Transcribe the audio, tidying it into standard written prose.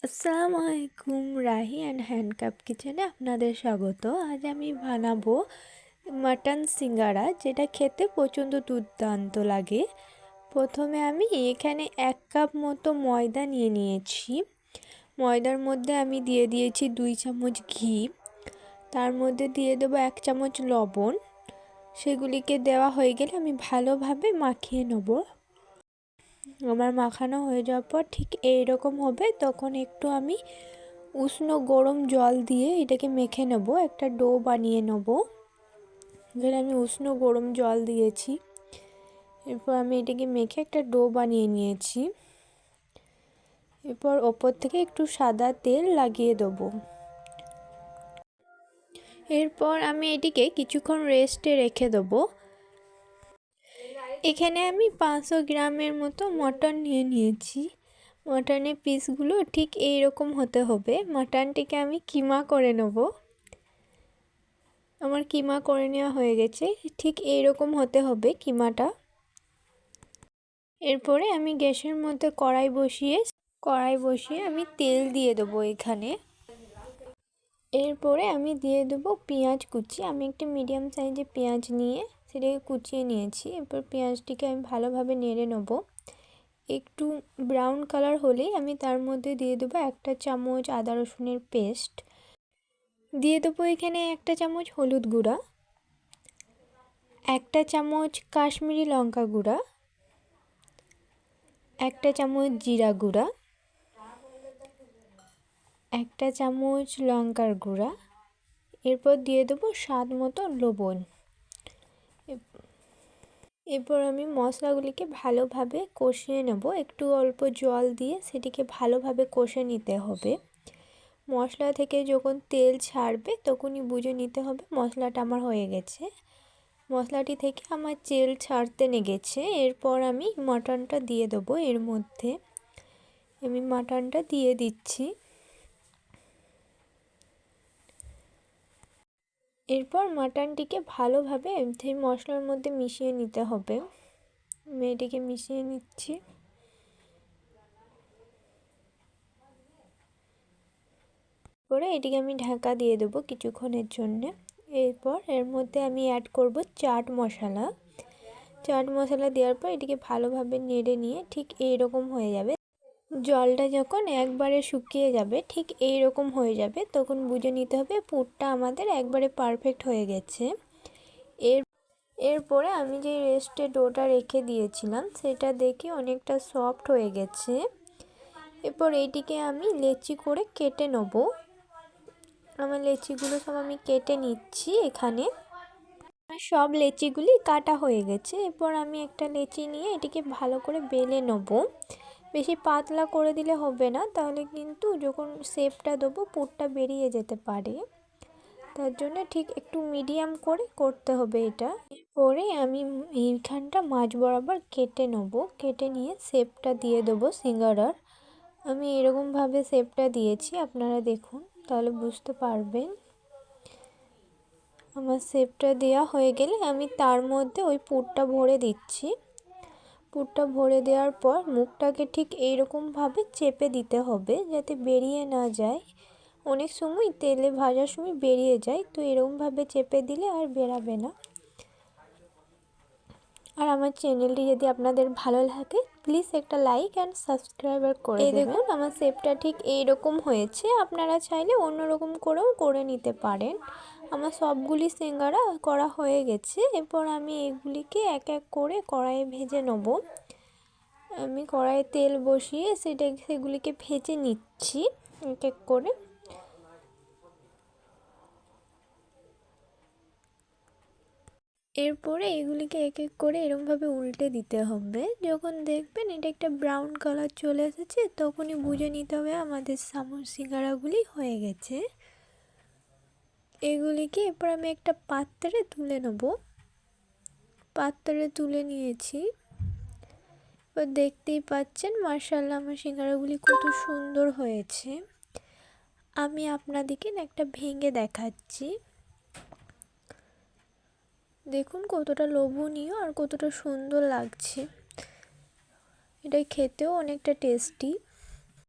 আসসালামু আলাইকুম, Rahi and handcuff কিচেনে আপনাদের স্বাগত। আজ আমি বানাবো মাটন সিঙ্গারা, যেটা খেতে প্রচণ্ড দুর্দান্ত লাগে। প্রথমে আমি এখানে 1 কাপ মতো ময়দা নিয়েছি। ময়দার মধ্যে আমি দিয়ে দিয়েছি 2 চামচ ঘি, তার মধ্যে দিয়ে দেবো 1 চামচ লবণ। সেগুলিকে দেওয়া হয়ে গেলে আমি ভালোভাবে মাখিয়ে নেব। আমার মাখানো হয়ে যাওয়ার পর ঠিক এইরকম হবে, তখন একটু আমি উষ্ণ গরম জল দিয়ে এটাকে মেখে নেব, একটা ডো বানিয়ে নেব। এখানে আমি উষ্ণ গরম জল দিয়েছি, এরপর আমি এটাকে মেখে একটা ডো বানিয়ে নিয়েছি। এরপর ওপর থেকে একটু সাদা তেল লাগিয়ে দেবো। এরপর আমি এটিকে কিছুক্ষণ রেস্টে রেখে দেবো। এখানে আমি 500 গ্রামের মতো মটন নিয়েছি। মটনের পিসগুলো ঠিক এই রকম হতে হবে। মটনটিকে আমি কিমা করে নেব। আমার কিমা করে নেওয়া হয়ে গেছে, ঠিক এই রকম হতে হবে কিমাটা। এরপরে আমি গ্যাসের মধ্যে কড়াই বসিয়ে আমি তেল দিয়ে দেবো এখানে। এরপরে আমি দিয়ে দেবো পেঁয়াজ কুচি। আমি একটা মিডিয়াম সাইজের পেঁয়াজ নিয়ে সেটাকে কুচিয়ে নিয়েছি। এরপর পেঁয়াজটিকে আমি ভালোভাবে নেড়ে নেব। একটু ব্রাউন কালার হলেই আমি তার মধ্যে দিয়ে দেবো 1 চামচ আদা রসুনের পেস্ট, দিয়ে দেবো এখানে 1 চামচ হলুদ গুঁড়া, 1 চামচ কাশ্মীরি লঙ্কা গুঁড়া, 1 চামচ জিরা গুঁড়া, 1 চামচ লঙ্কার গুঁড়া। এরপর দিয়ে দেবো স্বাদ মতো লবণ। এরপর আমি মশলাগুলিকে ভালোভাবে কষিয়ে নেব। একটু অল্প জল দিয়ে সেটিকে ভালোভাবে কষে নিতে হবে। মশলা থেকে যখন তেল ছাড়বে তখনই বুঝে নিতে হবে মশলাটা আমার হয়ে গেছে। মশলাটি থেকে আমার তেল ছাড়তে লেগেছে। এরপর আমি মাটনটা দিয়ে দেবো এর মধ্যে। আমি মাটনটা দিয়ে দিচ্ছি। এরপর মাটনটিকে ভালোভাবে সেই মশলার মধ্যে মিশিয়ে নিতে হবে। আমি এটিকে মিশিয়ে নিচ্ছি। পরে এটিকে আমি ঢাকা দিয়ে দেবো কিছুক্ষণের জন্য। এরপর এর মধ্যে আমি অ্যাড করব চাট মশলা। চাট মশলা দেওয়ার পর এটিকে ভালোভাবে নেড়ে নিয়ে ঠিক এইরকম হয়ে যাবে। জলটা যখন একবারে শুকিয়ে যাবে, ঠিক এই রকম হয়ে যাবে, তখন বুঝে নিতে হবে পুরটা আমাদের একবারে পারফেক্ট হয়ে গেছে। এরপরে আমি যে রেস্টে ডোটা রেখে দিয়েছিলাম সেটা দেখে অনেকটা সফট হয়ে গেছে। এরপর এইটিকে আমি লেচি করে কেটে নেব। আমার লেচিগুলো সব আমি কেটে নিচ্ছি। এখানে সব লেচিগুলি কাটা হয়ে গেছে। এরপর আমি একটা লেচি নিয়ে এটিকে ভালো করে বেলে নেব। বেশি পাতলা করে দিলে হবে না, তাহলে কিন্তু যখন শেপটা দেবো পুরটা বেরিয়ে যেতে পারে। তার জন্য ঠিক একটু মিডিয়াম করে করতে হবে এটা। এরপরে আমি এইখানটা মাঝ বরাবর কেটে নেব। কেটে নিয়ে শেপটা দিয়ে দেবো সিঙ্গারার। আমি এরকমভাবে শেপটা দিয়েছি, আপনারা দেখুন তাহলে বুঝতে পারবেন। আমার শেপটা দেওয়া হয়ে গেলে আমি তার মধ্যে ওই পুরটা ভরে দিচ্ছি। পুরটা ভরে দেওয়ার পর মুখটাকে ঠিক এইরকমভাবে চেপে দিতে হবে যাতে বেরিয়ে না যায়। অনেক সময় তেলে ভাজার সময় বেরিয়ে যায়, তো এরকমভাবে চেপে দিলে আর বেরাবে না। আর আমার চ্যানেলটি যদি আপনাদের ভালো লাগে প্লিজ একটা লাইক অ্যান্ড সাবস্ক্রাইবার করে দেবেন। দেখুন আমার শেপটা ঠিক এইরকম হয়েছে। আপনারা চাইলে অন্যরকম করেও করে নিতে পারেন। আমার সবগুলি সিঙ্গারা করা হয়ে গেছে। এরপর আমি এগুলিকে এক এক করে কড়াইয়ে ভেজে নেব। আমি কড়াইয়ে তেল বসিয়ে সেগুলিকে ভেজে নিচ্ছি এক এক করে। এরপরে এগুলিকে এক এক করে এরকমভাবে উল্টে দিতে হবে। যখন দেখবেন এটা একটা ব্রাউন কালার চলে এসেছে তখনই বুঝে নিতে হবে আমাদের সামোস সিঙ্গারাগুলি হয়ে গেছে। এগুলিকে এরপর আমি একটা পাত্রে তুলে নেব। পাত্রে তুলে নিয়েছি। এবার দেখতেই পাচ্ছেন মাশাআল্লাহ আমার সিঙ্গারাগুলি কত সুন্দর হয়েছে। আমি আপনাদেরকে একটা ভেঙে দেখাচ্ছি। দেখুন কতটা লোভনীয় আর কতটা সুন্দর লাগছে। এটা খেতেও অনেকটা টেস্টি।